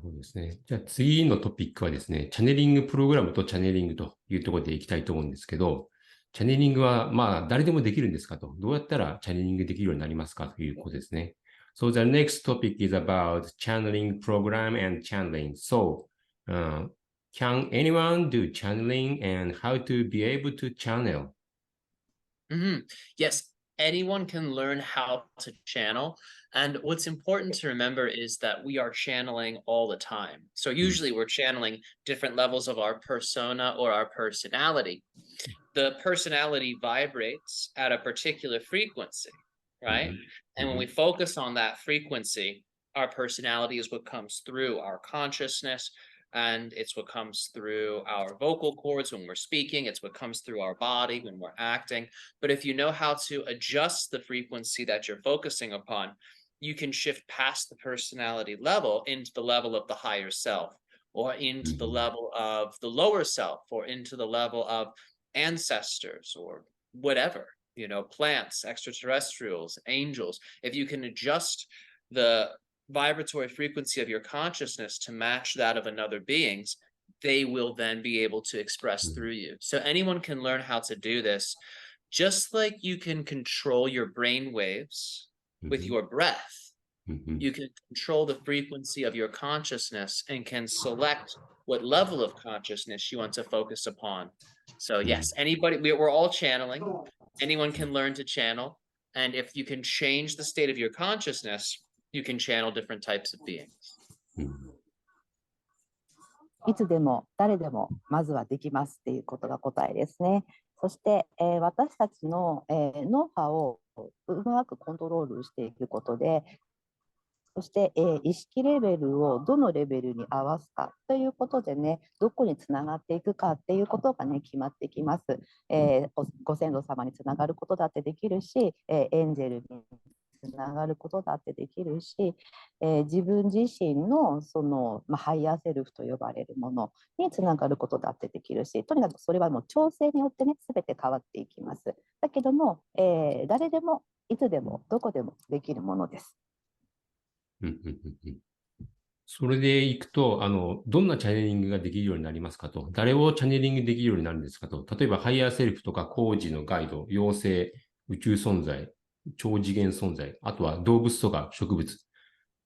るほどですね。じゃあ次のトピックはですね、チャネリングプログラムとチャネリングというところでいきたいと思うんですけど、チャネリングはまあ誰でもできるんですかと、どうやったらチャネリングできるようになりますかということですね。So the next topic is about channeling program and channeling. So, can anyone do channeling and how to be able to channel? Yes, anyone can learn how to channel. And what's important to remember is that we are channeling all the time. So usually we're channeling different levels of our persona or our personality. The personality vibrates at a particular frequency, right? And when we focus on that frequency, our personality is what comes through our consciousness, and it's what comes through our vocal cords when we're speaking. It's what comes through our body when we're acting. But if you know how to adjust the frequency that you're focusing upon, you can shift past the personality level into the level of the higher self, or into the level of the lower self, or into the level of ancestors, or whatever, plants, extraterrestrials, angels. If you can adjust the vibratory frequency of your consciousness to match that of another being's, they will then be able to express through you. So anyone can learn how to do this, just like you can control your brain waves with your breath. You can control the frequency of your consciousness and can select what level of consciousness you want to focus upon. So yes, we're all channeling. Anyone can learn to channel. And if you can change the state of your consciousness, you can channel different types of beings. いつでも誰でもまずはできますっていうことが答えですね。そして、私たちの、脳波をうまくコントロールしていくことで、そして、意識レベルをどのレベルに合わすかということでね、どこにつながっていくかっていうことがね、決まってきます。ご先祖様につながることだってできるし、エンジェルにつながることだってできるし、自分自身のその、ハイヤーセルフと呼ばれるものにつながることだってできるし、とにかくそれはもう調整によってね、全て変わっていきます。だけども、誰でもいつでもどこでもできるものです。それでいくと、どんなチャネリングができるようになりますかと、誰をチャネリングできるようになるんですかと、例えばハイヤーセルフとか工事のガイド、妖精、宇宙存在、超次元存在、あとは動物とか植物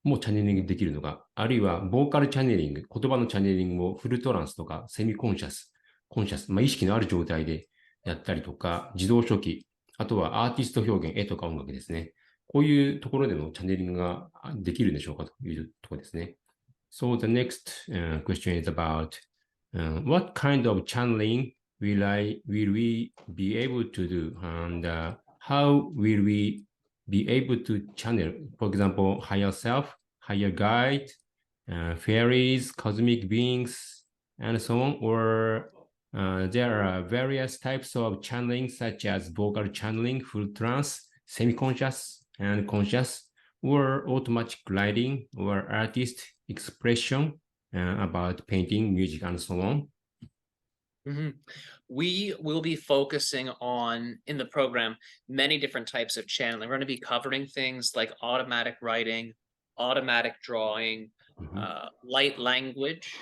もチャネリングできるのか、あるいはボーカルチャネリング、言葉のチャネリングをフルトランスとかセミコンシャス、意識のある状態でやったりとか、自動書記、あとはアーティスト表現、絵とか音楽ですね。こういうところでのチャネリングができるんでしょうかというところですね。So the next question is about what kind of channeling will we be able to do, and how will we be able to channel, for example, higher self, higher guide, fairies, cosmic beings, and so on, or there are various types of channeling such as vocal channeling, full trance, semi-conscious, and conscious, or automatic writing, or artist expression about painting, music, and so on. We will be focusing on, in the program, many different types of channeling. We're going to be covering things like automatic writing, automatic drawing, light language,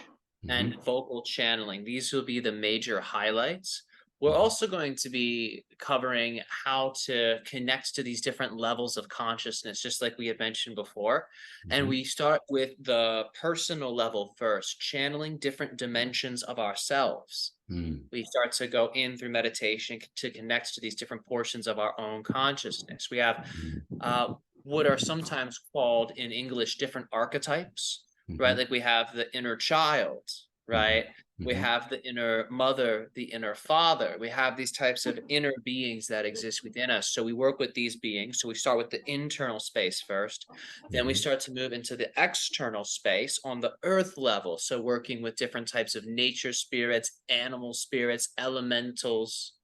and vocal channeling. These will be the major highlights. We're also going to be covering how to connect to these different levels of consciousness, just like we had mentioned before. And we start with the personal level first, channeling different dimensions of ourselves. We start to go in through meditation to connect to these different portions of our own consciousness. We have what are sometimes called in English different archetypes, right? Like we have the inner child, right? We have the inner mother, the inner father. We have these types of inner beings that exist within us. So we work with these beings. So we start with the internal space first. Then we start to move into the external space on the earth level. So working with different types of nature spirits, animal spirits, elementals.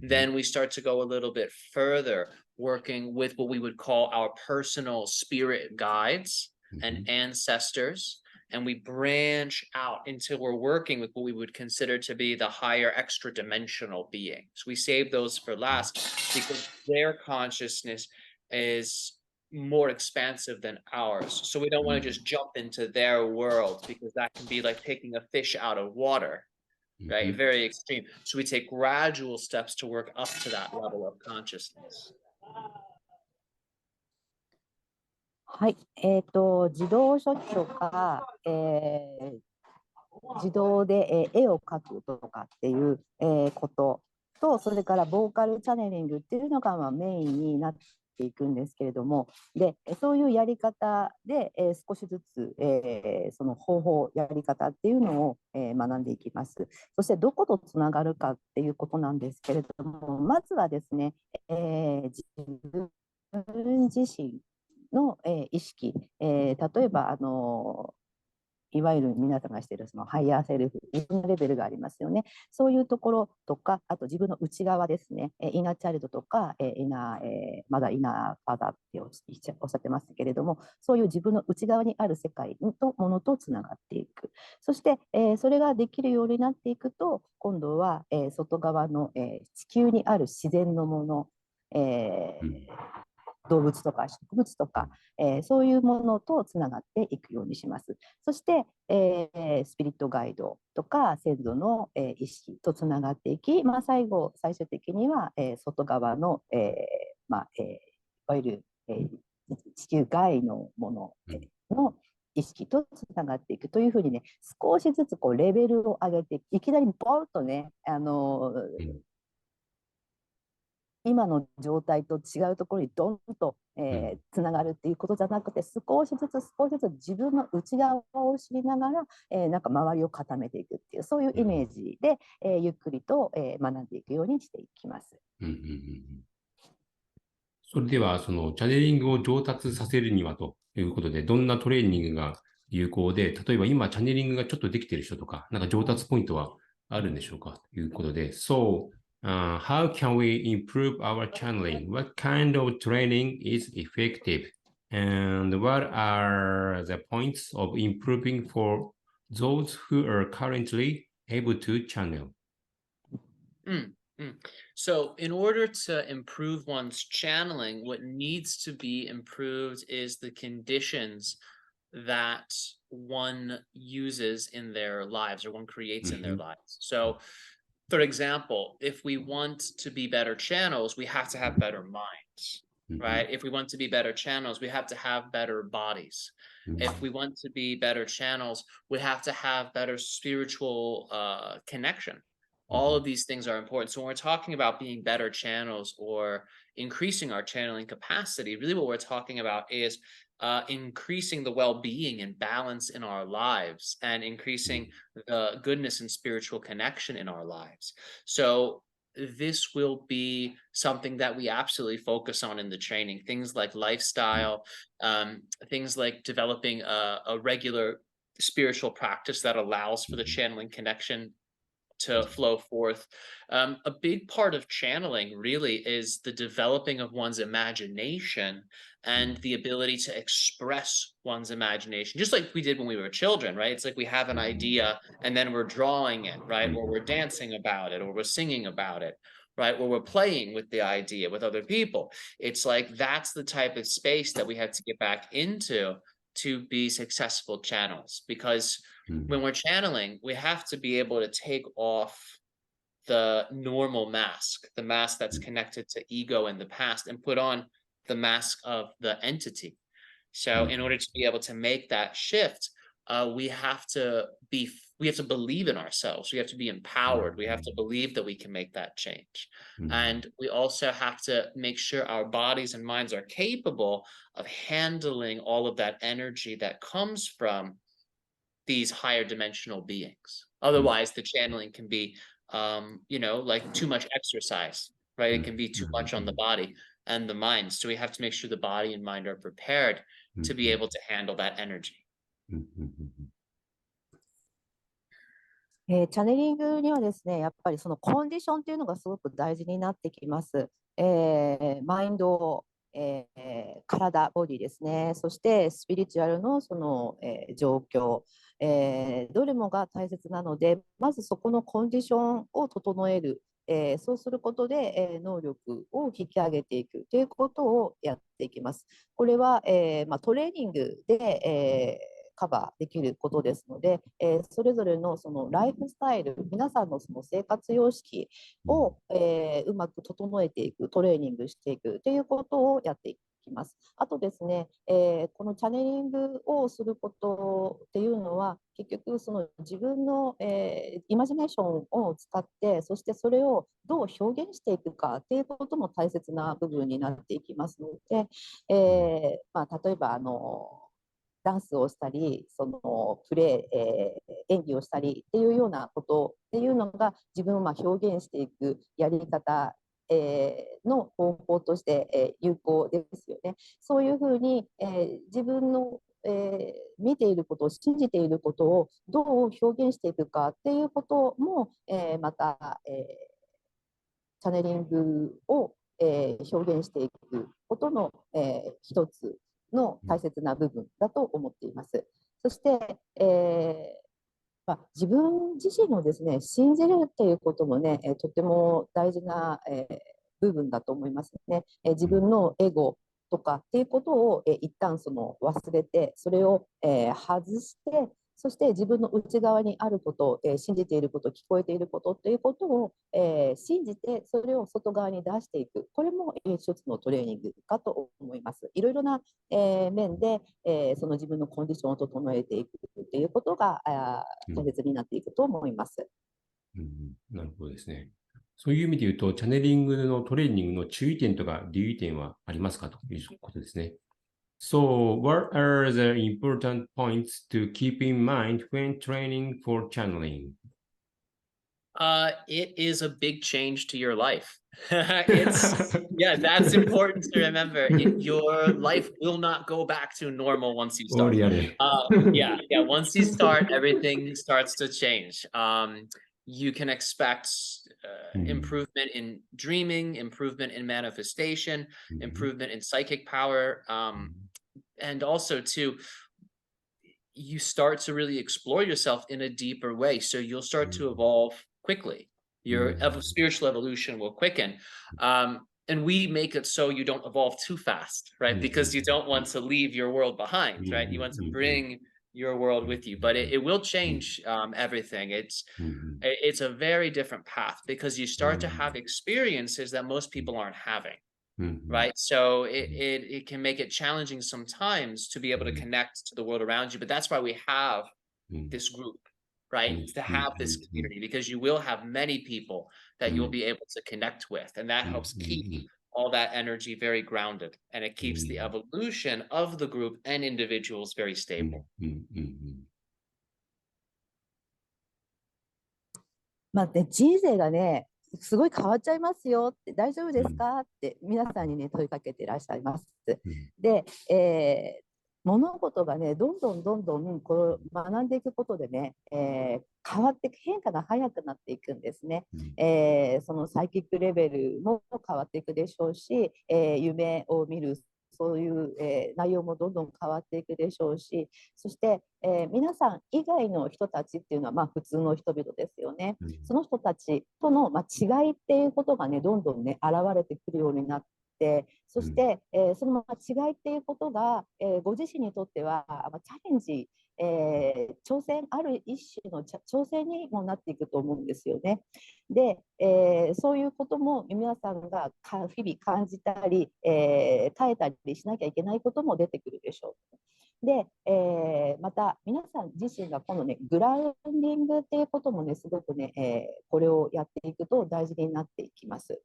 Then we start to go a little bit further, working with what we would call our personal spirit guides and ancestors. And we branch out until we're working with what we would consider to be the higher extra dimensional beings. We save those for last because their consciousness is more expansive than ours. So we don't want to just jump into their world because that can be like taking a fish out of water, right? Very extreme. So we take gradual steps to work up to that level of consciousness. はい、自動書記とか、自動で、絵を描くとかっていう、ことと、それからボーカルチャネリングっていうのが、メインになっていくんですけれども、でそういうやり方で、少しずつ、その方法、やり方っていうのを、学んでいきます。そしてどことつながるかっていうことなんですけれども、まずはですね、自分自身の、意識、例えばいわゆる皆さんがしているそのハイヤーセルフ、自分のレベルがありますよね。そういうところとか、あと自分の内側ですね、イナーチャイルドとか、まだイナーファダーっておっしゃってますけれども、そういう自分の内側にある世界とものとつながっていく。そして、それができるようになっていくと、今度は、外側の、地球にある自然のもの、動物とか植物とか、そういうものとつながっていくようにします。そして、スピリットガイドとか先祖の、意識とつながっていき、最終的には、外側の、いわゆる、地球外のものの意識とつながっていくというふうにね、少しずつこうレベルを上げていきなりボンとね、今の状態と違うところにドンと、つながるっていうことじゃなくて、少しずつ自分の内側を知りながら、なんか周りを固めていくっていう、そういうイメージで、ゆっくりと、学んでいくようにしていきます。それでは、そのチャネリングを上達させるにはということで、どんなトレーニングが有効で、例えば今チャネリングがちょっとできている人とか、なんか上達ポイントはあるんでしょうかということで、how can we improve our channeling? What kind of training is effective? And what are the points of improving for those who are currently able to channel? So in order to improve one's channeling, what needs to be improved is the conditions that one uses in their lives or one creates in their lives. So for example, if we want to be better channels, we have to have better minds, right? If we want to be better channels, we have to have better bodies. If we want to be better channels, we have to have better spiritual connection. All of these things are important. So when we're talking about being better channels or increasing our channeling capacity, really what we're talking about is increasing the well-being and balance in our lives and increasing the goodness and spiritual connection in our lives. So this will be something that we absolutely focus on in the training. Things like lifestyle, things like developing a regular spiritual practice that allows for the channeling connection to flow forth. A big part of channeling really is the developing of one's imagination and the ability to express one's imagination, just like we did when we were children, right? It's like we have an idea and then we're drawing it, right? Or we're dancing about it, or we're singing about it, right? Or we're playing with the idea with other people. It's like that's the type of space that we have to get back into to be successful channels, because when we're channeling, we have to be able to take off the normal mask, the mask that's connected to ego in the past, and put on the mask of the entity. So in order to be able to make that shift, we have to believe in ourselves. We have to be empowered. We have to believe that we can make that change. And we also have to make sure our bodies and minds are capable of handling all of that energy that comes from these higher dimensional beings. Otherwise, the channeling can be, like too much exercise, right? It can be too much on the body and the mind. So we have to make sure the body and mind are prepared to be able to handle that energy. チャネリングにはですね、やっぱりそのコンディションというのがすごく大事になってきます。マインド、体、ボディですね、そしてスピリチュアルのその、状況、どれもが大切なので、まずそこのコンディションを整えるそうすることで、能力を引き上げていくということをやっていきます。これは、トレーニングで、カバーできることですので、それぞれのそのライフスタイル、皆さんのその生活様式を、うまく整えていく、トレーニングしていくということをやっていきます。あとですね、このチャネリングをすることっていうのは、結局その自分の、イマジネーションを使って、そしてそれをどう表現していくかっていうことも大切な部分になっていきますので、例えばダンスをしたり、そのプレー、演技をしたりっていうようなことっていうのが自分を表現していくやり方の方法として、有効ですよね。そういうふうに、自分の、見ていること、信じていることをどう表現していくかっていうことも、また、チャネリングを、表現していくことの、一つの大切な部分だと思っています。そして、自分自身をですね、信じるっていうこともね、とても大事な、部分だと思いますね。自分のエゴとかっていうことを、一旦その忘れて、それを、外して、そして自分の内側にあること、信じていること、聞こえていることということを、信じて、それを外側に出していく。これも、一つのトレーニングかと思います。いろいろな、面で、その自分のコンディションを整えていくということが大切になっていくと思います。なるほどですね。そういう意味で言うと、チャネリングのトレーニングの注意点とか留意点はありますかということですね。So, what are the important points to keep in mind when training for channeling? It is a big change to your life. Yeah, that's important to remember. Your life will not go back to normal once you start. Yeah. Once you start, everything starts to change. You can expect improvement in dreaming, improvement in manifestation, improvement in psychic power, and also too, you start to really explore yourself in a deeper way. So you'll start to evolve quickly. Your spiritual evolution will quicken. And we make it so you don't evolve too fast, right? Because you don't want to leave your world behind, right? You want to bring your world with you, but it will change everything. It's a very different path because you start to have experiences that most people aren't having. Right. So it can make it challenging sometimes to be able to connect to the world around you. But that's why we have this group, right? To have this community, because you will have many people that you'll be able to connect with. And that helps keep all that energy very grounded. And it keeps the evolution of the group and individuals very stable. 人生がね、すごい変わっちゃいますよって、大丈夫ですかって皆さんにね、問いかけていらっしゃいます。で、物事がね、どんどんこう学んでいくことでね、変わっていく、変化が早くなっていくんですね。そのサイキックレベルも変わっていくでしょうし、夢を見るそういう、内容もどんどん変わっていくでしょうし、そして、皆さん以外の人たちっていうのは、普通の人々ですよね。その人たちとの、違いっていうことがね、どんどんね、現れてくるようになって、そして、その違いっていうことが、ご自身にとっては、チャレンジ、挑戦、ある一種の挑戦にもなっていくと思うんですよね。で、そういうことも皆さんが日々感じたり、耐えたりしなきゃいけないことも出てくるでしょう。で、また皆さん自身がこのね、グラウンディングっていうこともね、すごくね、これをやっていくと大事になっていきます。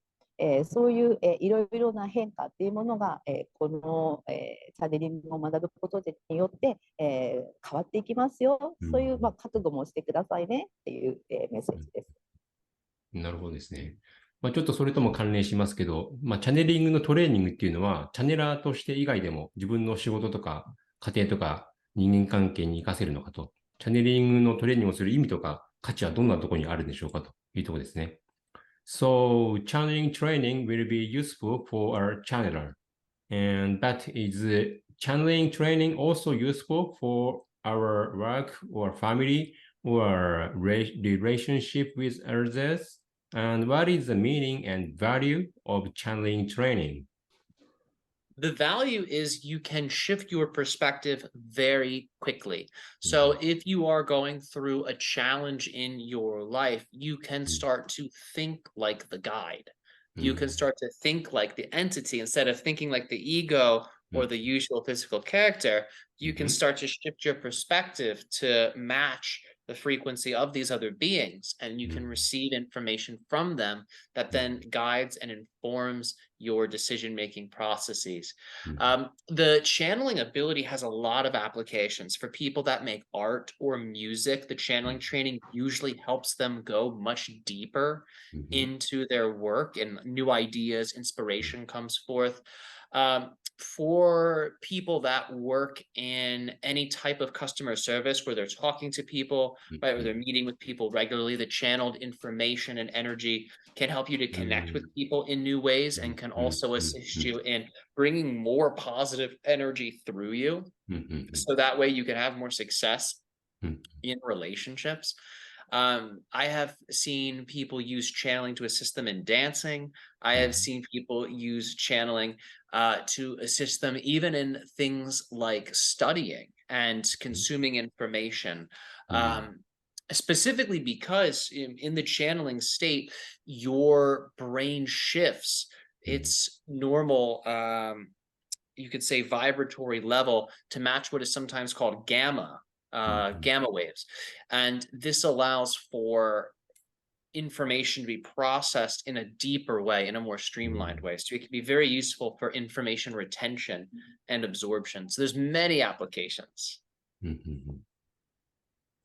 そういう、いろいろな変化っていうものが、この、チャネリングを学ぶことによって、変わっていきますよ。そういう、覚悟もしてくださいねっていう、メッセージです。なるほどですね。ちょっとそれとも関連しますけど、チャネリングのトレーニングっていうのは、チャネラーとして以外でも自分の仕事とか家庭とか人間関係に活かせるのかと、チャネリングのトレーニングをする意味とか価値はどんなところにあるんでしょうかというところですね。So, channeling training will be useful for our channeler. But is channeling training also useful for our work or family or relationship with others? And what is the meaning and value of channeling training? The value is you can shift your perspective very quickly. So if you are going through a challenge in your life, you can start to think like the guide. You can start to think like the entity instead of thinking like the ego or the usual physical character. You can start to shift your perspective to match the frequency of these other beings, and you can receive information from them that then guides and informs your decision-making processes. The channeling ability has a lot of applications for people that make art or music. The channeling training usually helps them go much deeper into their work, and new ideas, inspiration comes forth. For people that work in any type of customer service where they're talking to people, right, or they're meeting with people regularly, the channeled information and energy can help you to connect with people in new ways and can also assist you in bringing more positive energy through you. So that way you can have more success in relationships. I have seen people use channeling to assist them in dancing. I have seen people use channeling to assist them even in things like studying and consuming information. Specifically because in the channeling state, your brain shifts its normal, you could say, vibratory level to match what is sometimes called gamma waves. And this allows for information to be processed in a deeper way, in a more streamlined way. So it can be very useful for information retention and absorption. So there's many applications.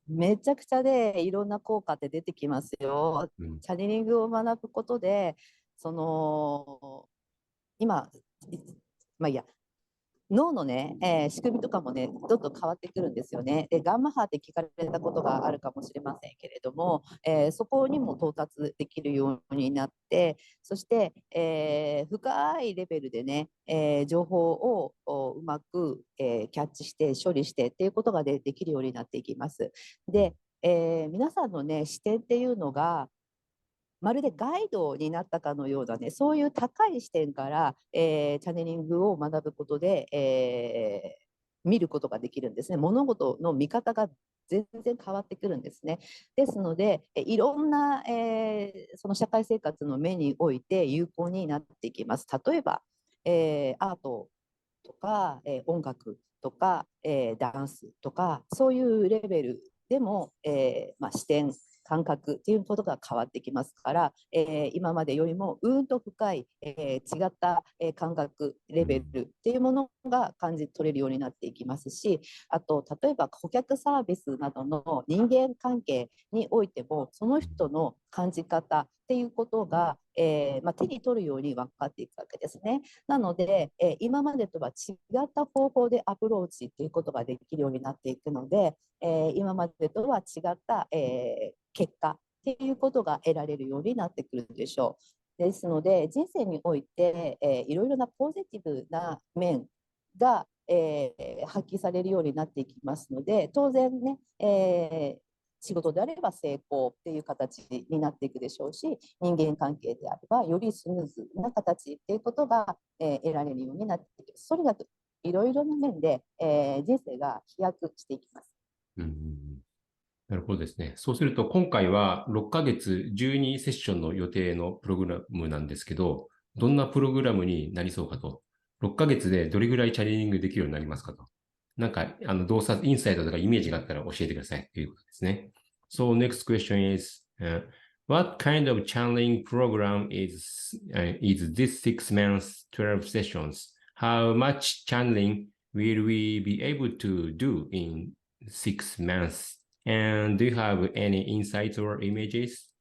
めちゃくちゃでいろんな効果って出てきますよ。チャネリングを学ぶことで、今、まあいいや、脳のね、仕組みとかもね、どんどん変わってくるんですよね。で、ガンマ波って聞かれたことがあるかもしれませんけれども、そこにも到達できるようになって、そして、深いレベルでね、情報をうまく、キャッチして処理してっていうことができるようになっていきます。で、皆さんのね、視点っていうのが、まるでガイドになったかのようなね、そういう高い視点から、チャネリングを学ぶことで、見ることができるんですね。物事の見方が全然変わってくるんですね。ですので、いろんな、その社会生活の面において有効になっていきます。例えば、アートとか、音楽とか、ダンスとか、そういうレベルでも、視点、感覚っていうことが変わってきますから、今までよりもうんと深い、違った、感覚レベルっていうものが感じ取れるようになっていきますし、あと例えば顧客サービスなどの人間関係においてもその人の感じ方っていうことが、手に取るように分かっていくわけですね。なので、今までとは違った方法でアプローチっていうことができるようになっていくので、今までとは違った、結果っていうことが得られるようになってくるでしょう。ですので人生において、いろいろなポジティブな面が、発揮されるようになっていきますので、当然ね、仕事であれば成功っていう形になっていくでしょうし、人間関係であればよりスムーズな形っていうことが、得られるようになっていく。それだといろいろな面で、人生が飛躍していきます。なるほどですね。そうすると今回は6ヶ月12セッションの予定のプログラムなんですけど、どんなプログラムになりそうかと。6ヶ月でどれぐらいチャネリングできるようになりますかと。なんか、動作、インサイトとかイメージがあったら教えてくださいということですね。So next question is, what kind of channeling program is this 6 months, 12 sessions? How much channeling will we be able to do in 6 months? And do you have any insights or images?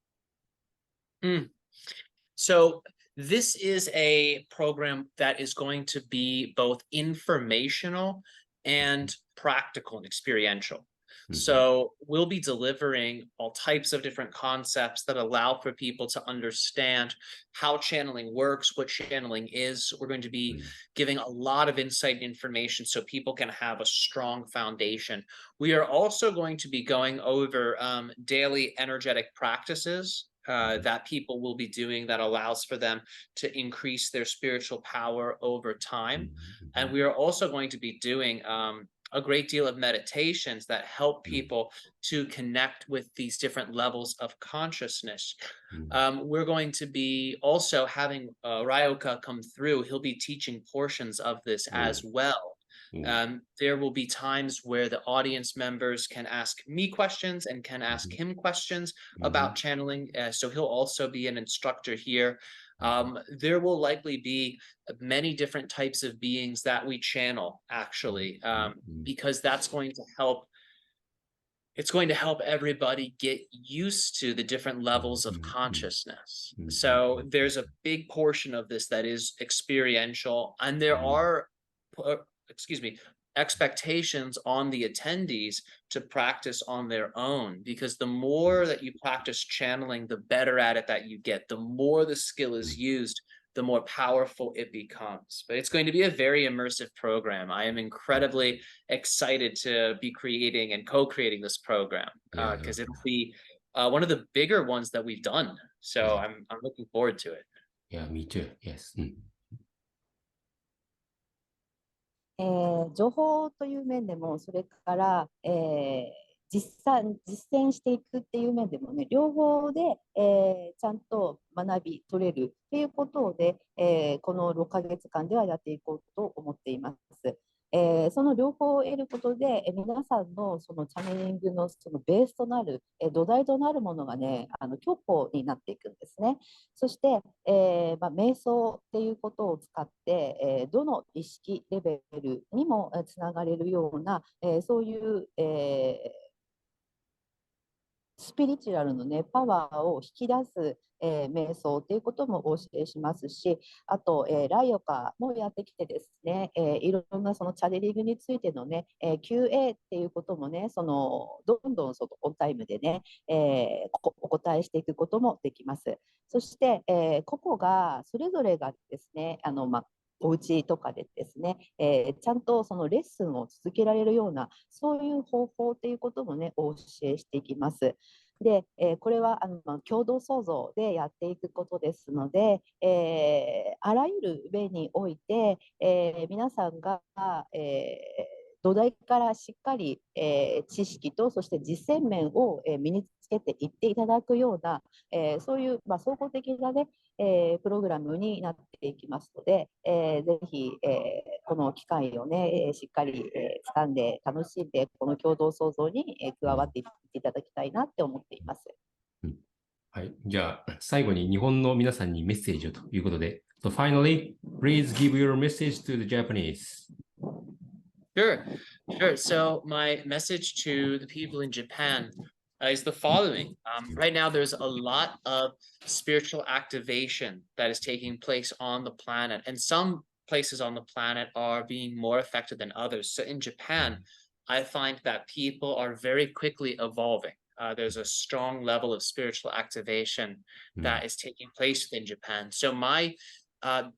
So this is a program that is going to be both informational and practical and experiential. So we'll be delivering all types of different concepts that allow for people to understand how channeling works, what channeling is. We're going to be giving a lot of insight and information so people can have a strong foundation. We are also going to be going over daily energetic practices that people will be doing that allows for them to increase their spiritual power over time. And we are also going to be doing a great deal of meditations that help people to connect with these different levels of consciousness. We're going to be also having Ryoka come through. He'll be teaching portions of this as well. There will be times where the audience members can ask me questions and can ask him questions about channeling. So he'll also be an instructor here. There will likely be many different types of beings that we channel, actually, because that's going to help. It's going to help everybody get used to the different levels of consciousness. So there's a big portion of this that is experiential, and there are expectations on the attendees to practice on their own, because the more that you practice channeling, the better at it that you get. The more the skill is used, the more powerful it becomes. But it's going to be a very immersive program. I am incredibly excited to be creating and co-creating this program because it'll be one of the bigger ones that we've done. So I'm looking forward to it. Yeah, me too. Yes. 情報という面でも、それから、実践していくっていう面でもね、両方で、ちゃんと学び取れるっていうことで、この6ヶ月間ではやっていこうと思っています。その両方を得ることで、皆さんのそのチャネリングのそのベースとなる、土台となるものがね、強固になっていくんですね。そして、瞑想っていうことを使って、どの意識レベルにもつながれるような、そういう、スピリチュアルの、ね、パワーを引き出す、瞑想ということもお教えしますし、あと、ライオカもやってきてですね、いろんなそのチャネリングについてのね、QA っていうこともね、どんどんオンタイムでね、お答えしていくこともできます。そして、個々がそれぞれがですね、お家とかでですね、ちゃんとそのレッスンを続けられるような、そういう方法ということもね、お教えしていきます。で、これは共同創造でやっていくことですので、あらゆる面において、皆さんが、土台からしっかり、知識とそして実践面を、身につけていっていただくような、そういう、総合的な、ね、プログラムになっていきますので、ぜひ、この機会を、ね、しっかり、掴んで楽しんでこの共同創造に、加わっていっていただきたいなって思っています。はい。じゃあ、最後に日本の皆さんにメッセージをということで。So finally, please give your message to the Japanese. Sure. So my message to the people in Japan is the following. Right now, there's a lot of spiritual activation that is taking place on the planet, and some places on the planet are being more affected than others. So in Japan, I find that people are very quickly evolving. There's a strong level of spiritual activation that is taking place within Japan. So my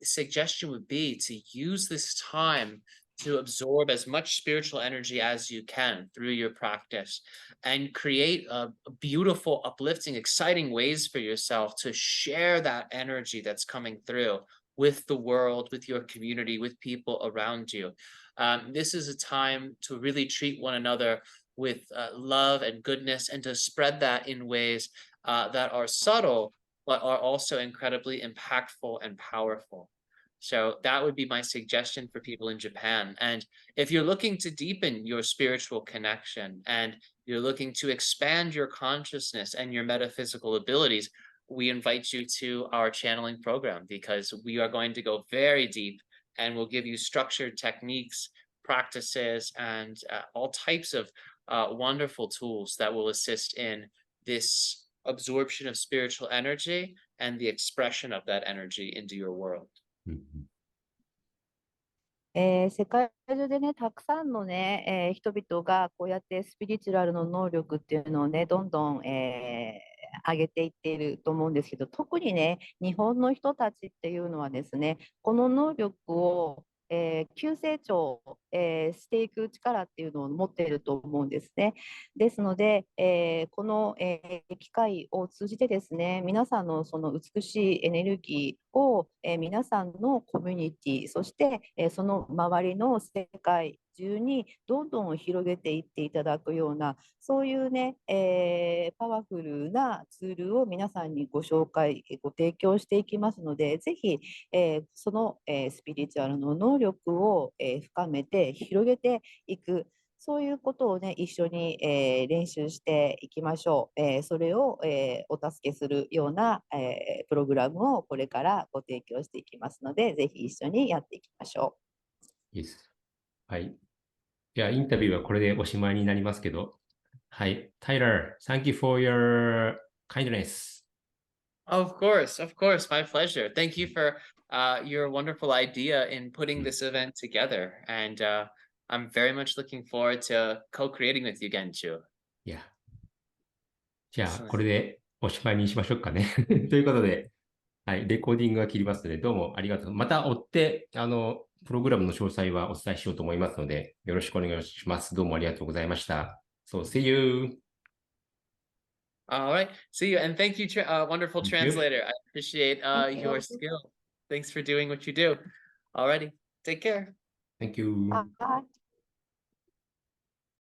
suggestion would be to use this time to absorb as much spiritual energy as you can through your practice and create beautiful, uplifting, exciting ways for yourself to share that energy that's coming through with the world, with your community, with people around you. This is a time to really treat one another with love and goodness, and to spread that in ways that are subtle, but are also incredibly impactful and powerful. So that would be my suggestion for people in Japan. And if you're looking to deepen your spiritual connection and you're looking to expand your consciousness and your metaphysical abilities, we invite you to our channeling program, because we are going to go very deep and we'll give you structured techniques, practices, and all types of wonderful tools that will assist in this absorption of spiritual energy and the expression of that energy into your world. 世界中でね、たくさんのね、人々がこうやってスピリチュアルの能力っていうのをね、どんどん、上げていっていると思うんですけど、特にね、日本の人たちっていうのはですね、この能力を急成長、していく力っていうのを持っていると思うんですね。ですので、この、機会を通じてですね、皆さんのその美しいエネルギーを、皆さんのコミュニティ、そして、その周りの世界中にどんどん広げていっていただくような、そういうね、パワフルなツールを皆さんにご紹介、ご提供していきますので、ぜひ、その、スピリチュアルの能力を、深めて広げていく、そういうことをね、一緒に、練習していきましょう。それを、お助けするような、プログラムをこれからご提供していきますので、ぜひ一緒にやっていきましょいいです。はい。じゃあ、インタビューはこれでおしまいになりますけど、はい。Tyler, thank you for your kindness. Of course, my pleasure. Thank you for your wonderful idea in putting this event together. And I'm very much looking forward to co-creating with you, Genchu. いや。じゃあ、これでおしまいにしましょうかね。ということで、はい。レコーディングが切りますので、どうもありがとう。また追って、プログラムの詳細はお伝えしようと思いますので、よろしくお願いします。どうもありがとうございました。So, see you! All right. See you. And thank you, wonderful Thank you. translator. I appreciate your skill. Thanks for doing what you do. Alrighty. Take care. Thank you. う。はい